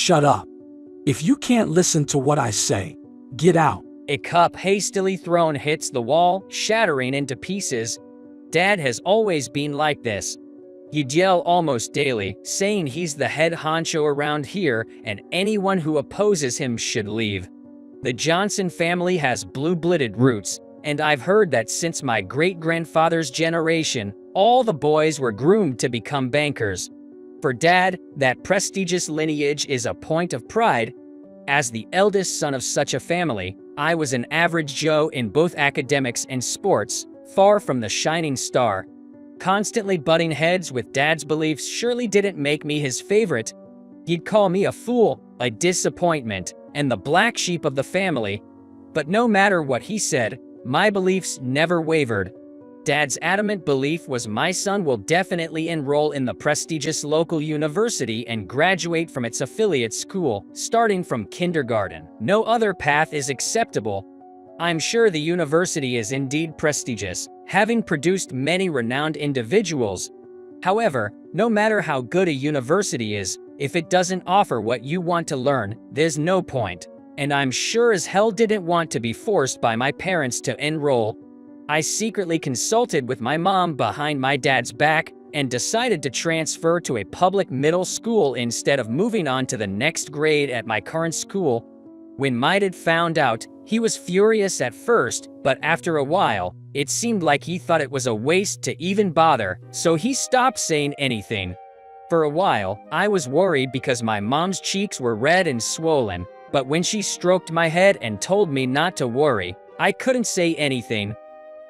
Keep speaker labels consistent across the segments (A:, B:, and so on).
A: Shut up. If you can't listen to what I say, get out.
B: A cup hastily thrown hits the wall, shattering into pieces. Dad has always been like this. He'd yell almost daily, saying he's the head honcho around here and anyone who opposes him should leave. The Johnson family has blue-blooded roots, and I've heard that since my great-grandfather's generation, all the boys were groomed to become bankers. For Dad, that prestigious lineage is a point of pride. As the eldest son of such a family, I was an average Joe in both academics and sports, far from the shining star. Constantly butting heads with Dad's beliefs surely didn't make me his favorite. He'd call me a fool, a disappointment, and the black sheep of the family. But no matter what he said, my beliefs never wavered. Dad's adamant belief was my son will definitely enroll in the prestigious local university and graduate from its affiliate school, starting from kindergarten. No other path is acceptable. I'm sure the university is indeed prestigious, having produced many renowned individuals. However, no matter how good a university is, if it doesn't offer what you want to learn, there's no point. And I'm sure as hell didn't want to be forced by my parents to enroll. I secretly consulted with my mom behind my dad's back and decided to transfer to a public middle school instead of moving on to the next grade at my current school. When my dad found out, he was furious at first, but after a while, it seemed like he thought it was a waste to even bother, so he stopped saying anything. For a while, I was worried because my mom's cheeks were red and swollen, but when she stroked my head and told me not to worry, I couldn't say anything.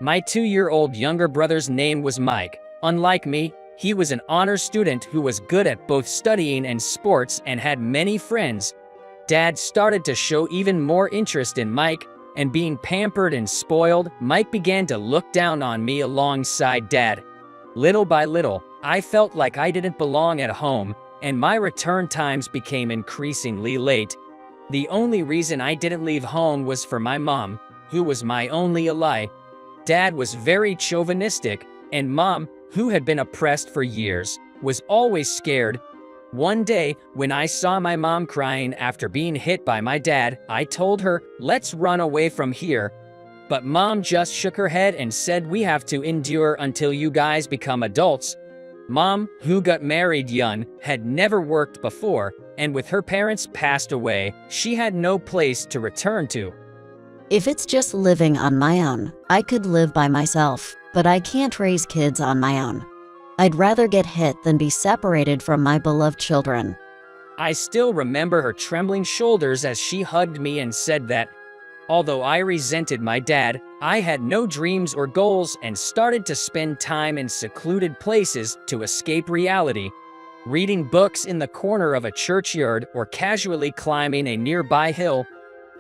B: My 2-year-old younger brother's name was Mike. Unlike me, he was an honor student who was good at both studying and sports and had many friends. Dad started to show even more interest in Mike, and being pampered and spoiled, Mike began to look down on me alongside Dad. Little by little, I felt like I didn't belong at home, and my return times became increasingly late. The only reason I didn't leave home was for my mom, who was my only ally. Dad was very chauvinistic, and Mom, who had been oppressed for years, was always scared. One day, when I saw my mom crying after being hit by my dad, I told her, "Let's run away from here." But Mom just shook her head and said we have to endure until you guys become adults. Mom, who got married young, had never worked before, and with her parents passed away, she had no place to return to.
C: If it's just living on my own, I could live by myself, but I can't raise kids on my own. I'd rather get hit than be separated from my beloved children.
B: I still remember her trembling shoulders as she hugged me and said that, although I resented my dad, I had no dreams or goals and started to spend time in secluded places to escape reality. Reading books in the corner of a churchyard or casually climbing a nearby hill.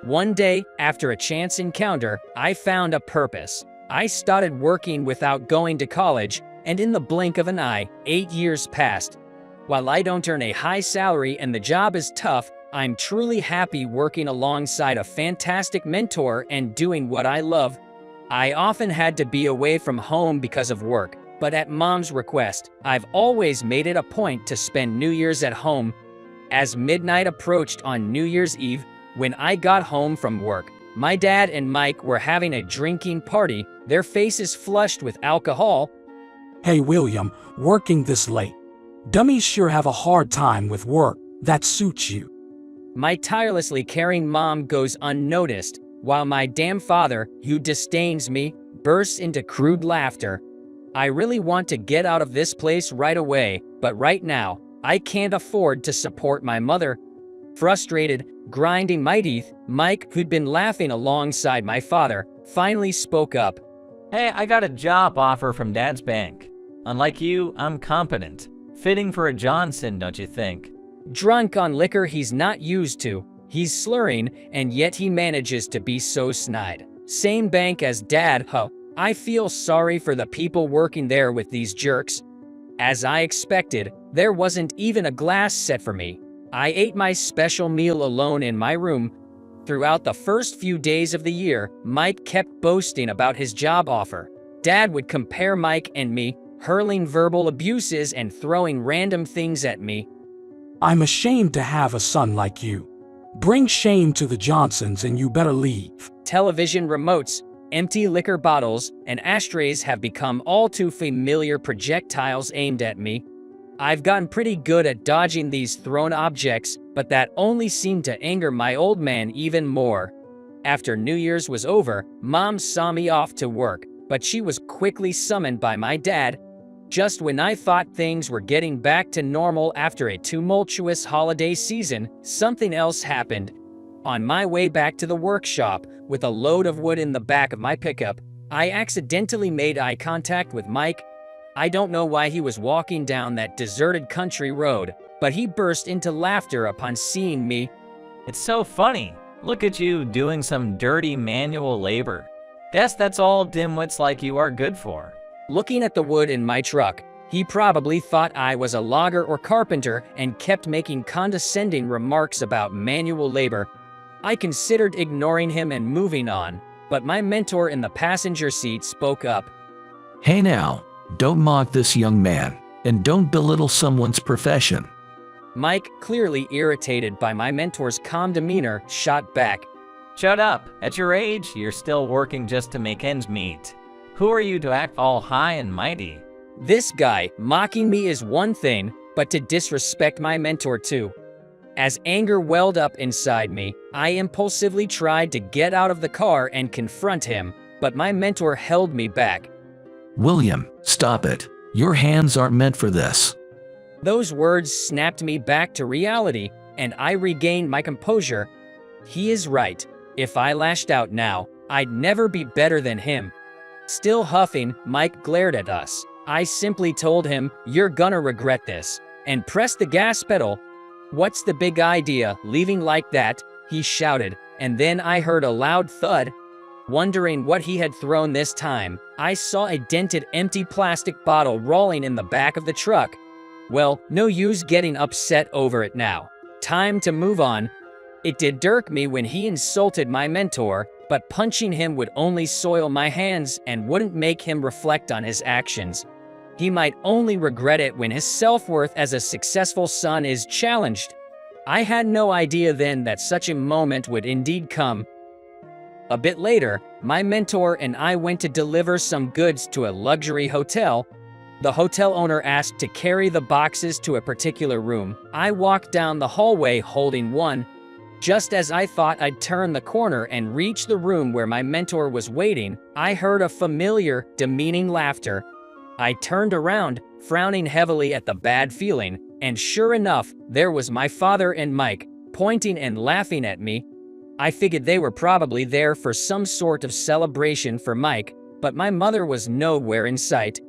B: One day, after a chance encounter, I found a purpose. I started working without going to college, and in the blink of an eye, 8 years passed. While I don't earn a high salary and the job is tough, I'm truly happy working alongside a fantastic mentor and doing what I love. I often had to be away from home because of work, but at Mom's request, I've always made it a point to spend New Year's at home. As midnight approached on New Year's Eve, when I got home from work, my dad and Mike were having a drinking party, their faces flushed with alcohol.
A: Hey William, working this late. Dummies sure have a hard time with work. That suits you.
B: My tirelessly caring mom goes unnoticed, while my damn father, who disdains me, bursts into crude laughter. I really want to get out of this place right away, but right now, I can't afford to support my mother. Frustrated, grinding my teeth, Mike, who'd been laughing alongside my father, finally spoke up.
D: Hey, I got a job offer from Dad's bank. Unlike you, I'm competent. Fitting for a Johnson, don't you think?
B: Drunk on liquor he's not used to, he's slurring, and yet he manages to be so snide. Same bank as Dad, huh? I feel sorry for the people working there with these jerks. As I expected, there wasn't even a glass set for me. I ate my special meal alone in my room. Throughout the first few days of the year, Mike kept boasting about his job offer. Dad would compare Mike and me, hurling verbal abuses and throwing random things at me.
A: I'm ashamed to have a son like you. Bring shame to the Johnsons and you better leave.
B: Television remotes, empty liquor bottles, and ashtrays have become all too familiar projectiles aimed at me. I've gotten pretty good at dodging these thrown objects, but that only seemed to anger my old man even more. After New Year's was over, Mom saw me off to work, but she was quickly summoned by my dad. Just when I thought things were getting back to normal after a tumultuous holiday season, something else happened. On my way back to the workshop, with a load of wood in the back of my pickup, I accidentally made eye contact with Mike. I don't know why he was walking down that deserted country road, but he burst into laughter upon seeing me.
D: It's so funny. Look at you doing some dirty manual labor. Guess that's all dimwits like you are good for.
B: Looking at the wood in my truck, he probably thought I was a logger or carpenter and kept making condescending remarks about manual labor. I considered ignoring him and moving on, but my mentor in the passenger seat spoke up.
E: Hey now, don't mock this young man, and don't belittle someone's profession.
B: Mike, clearly irritated by my mentor's calm demeanor, shot back.
D: Shut up. At your age, you're still working just to make ends meet. Who are you to act all high and mighty?
B: This guy mocking me is one thing, but to disrespect my mentor too. As anger welled up inside me, I impulsively tried to get out of the car and confront him, but my mentor held me back.
E: William, stop it. Your hands aren't meant for this.
B: Those words snapped me back to reality, and I regained my composure. He is right. If I lashed out now, I'd never be better than him. Still huffing, Mike glared at us. I simply told him, "You're gonna regret this," and pressed the gas pedal. "What's the big idea, leaving like that?" he shouted, and then I heard a loud thud. Wondering what he had thrown this time, I saw a dented empty plastic bottle rolling in the back of the truck. Well, no use getting upset over it now. Time to move on. It did irk me when he insulted my mentor, but punching him would only soil my hands and wouldn't make him reflect on his actions. He might only regret it when his self-worth as a successful son is challenged. I had no idea then that such a moment would indeed come. A bit later, my mentor and I went to deliver some goods to a luxury hotel. The hotel owner asked to carry the boxes to a particular room. I walked down the hallway holding one. Just as I thought I'd turn the corner and reach the room where my mentor was waiting, I heard a familiar, demeaning laughter. I turned around, frowning heavily at the bad feeling, and sure enough, there was my father and Mike, pointing and laughing at me. I figured they were probably there for some sort of celebration for Mike, but my mother was nowhere in sight.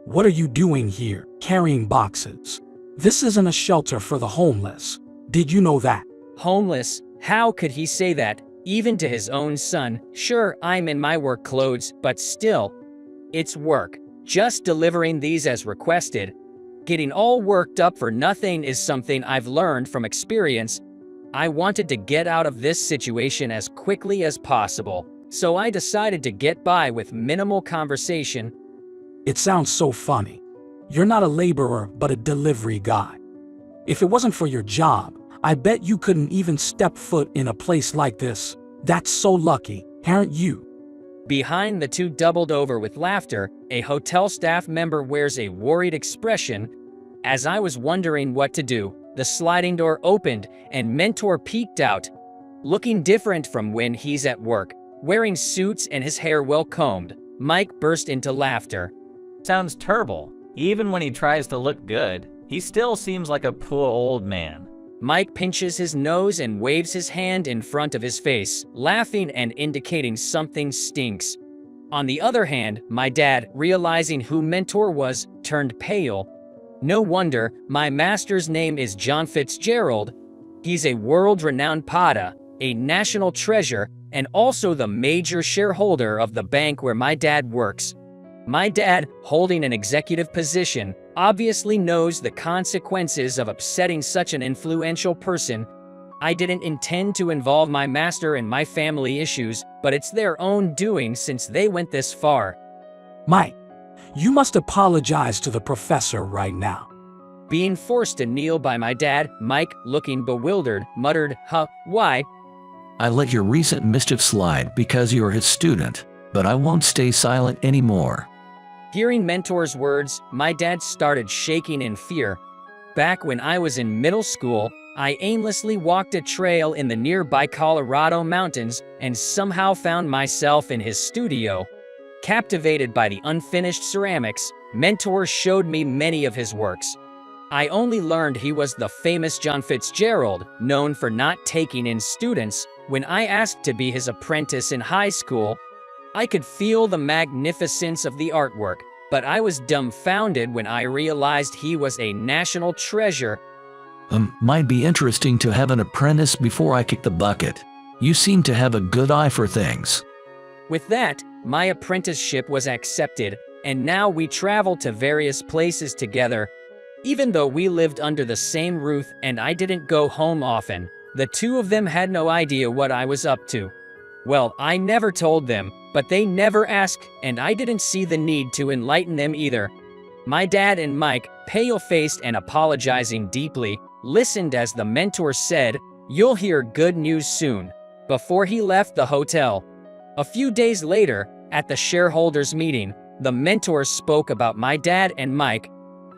A: What are you doing here, carrying boxes? This isn't a shelter for the homeless. Did you know that?
B: Homeless? How could he say that, even to his own son? Sure, I'm in my work clothes, but still. It's work. Just delivering these as requested. Getting all worked up for nothing is something I've learned from experience. I wanted to get out of this situation as quickly as possible, so I decided to get by with minimal conversation.
A: It sounds so funny. You're not a laborer, but a delivery guy. If it wasn't for your job, I bet you couldn't even step foot in a place like this. That's so lucky, aren't you?
B: Behind the two doubled over with laughter, a hotel staff member wears a worried expression. As I was wondering what to do, the sliding door opened and mentor peeked out. Looking different from when he's at work, wearing suits and his hair well combed, Mike burst into laughter.
D: Sounds terrible. Even when he tries to look good, he still seems like a poor old man.
B: Mike pinches his nose and waves his hand in front of his face, laughing and indicating something stinks. On the other hand, my dad, realizing who mentor was, turned pale. No wonder, my master's name is John Fitzgerald. He's a world-renowned potter, a national treasure, and also the major shareholder of the bank where my dad works. My dad, holding an executive position, obviously knows the consequences of upsetting such an influential person. I didn't intend to involve my master in my family issues, but it's their own doing since they went this far.
A: Mike, you must apologize to the professor right now.
B: Being forced to kneel by my dad, Mike, looking bewildered, muttered, "Huh, why?"
E: I let your recent mischief slide because you're his student, but I won't stay silent anymore.
B: Hearing mentor's words, my dad started shaking in fear. Back when I was in middle school, I aimlessly walked a trail in the nearby Colorado mountains and somehow found myself in his studio. Captivated by the unfinished ceramics, Mentor showed me many of his works. I only learned he was the famous John Fitzgerald, known for not taking in students, when I asked to be his apprentice in high school. I could feel the magnificence of the artwork, but I was dumbfounded when I realized he was a national treasure.
E: Might be interesting to have an apprentice before I kick the bucket. You seem to have a good eye for things.
B: With that, my apprenticeship was accepted, and now we travel to various places together. Even though we lived under the same roof and I didn't go home often, the two of them had no idea what I was up to. Well, I never told them, but they never asked, and I didn't see the need to enlighten them either. My dad and Mike, pale-faced and apologizing deeply, listened as the mentor said, "You'll hear good news soon," before he left the hotel. A few days later, at the shareholders meeting, the mentor spoke about my dad and Mike.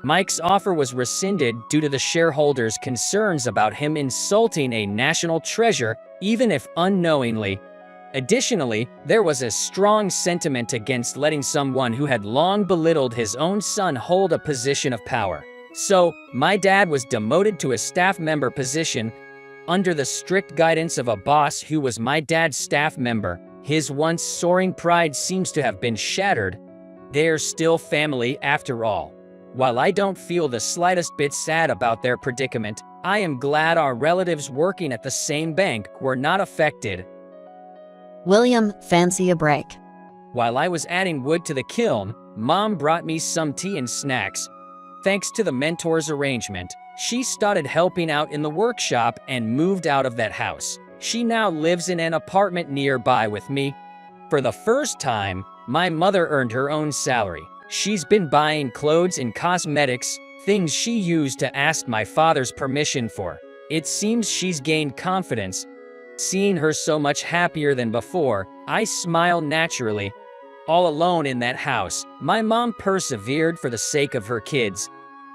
B: Mike's offer was rescinded due to the shareholders' concerns about him insulting a national treasure, even if unknowingly. Additionally, there was a strong sentiment against letting someone who had long belittled his own son hold a position of power. So, my dad was demoted to a staff member position under the strict guidance of a boss who was my dad's staff member. His once soaring pride seems to have been shattered. They're still family after all. While I don't feel the slightest bit sad about their predicament, I am glad our relatives working at the same bank were not affected.
C: William, fancy a break?
B: While I was adding wood to the kiln, Mom brought me some tea and snacks. Thanks to the mentor's arrangement, she started helping out in the workshop and moved out of that house. She now lives in an apartment nearby with me. For the first time, my mother earned her own salary. She's been buying clothes and cosmetics, things she used to ask my father's permission for. It seems she's gained confidence. Seeing her so much happier than before, I smile naturally. All alone in that house, my mom persevered for the sake of her kids.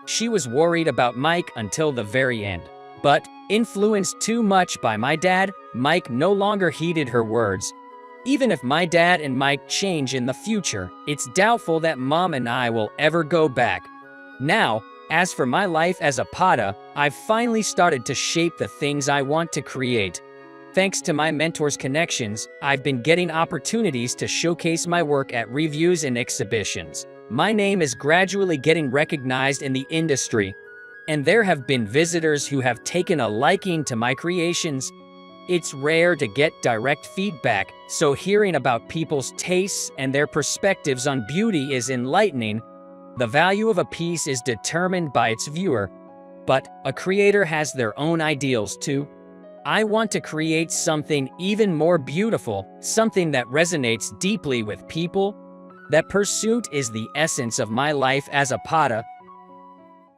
B: She was worried about Mike until the very end. But, influenced too much by my dad, Mike no longer heeded her words. Even if my dad and Mike change in the future, it's doubtful that Mom and I will ever go back. Now, as for my life as a pata, I've finally started to shape the things I want to create. Thanks to my mentor's connections, I've been getting opportunities to showcase my work at reviews and exhibitions. My name is gradually getting recognized in the industry, and there have been visitors who have taken a liking to my creations. It's rare to get direct feedback, so hearing about people's tastes and their perspectives on beauty is enlightening. The value of a piece is determined by its viewer, but a creator has their own ideals too. I want to create something even more beautiful, something that resonates deeply with people. That pursuit is the essence of my life as a pata.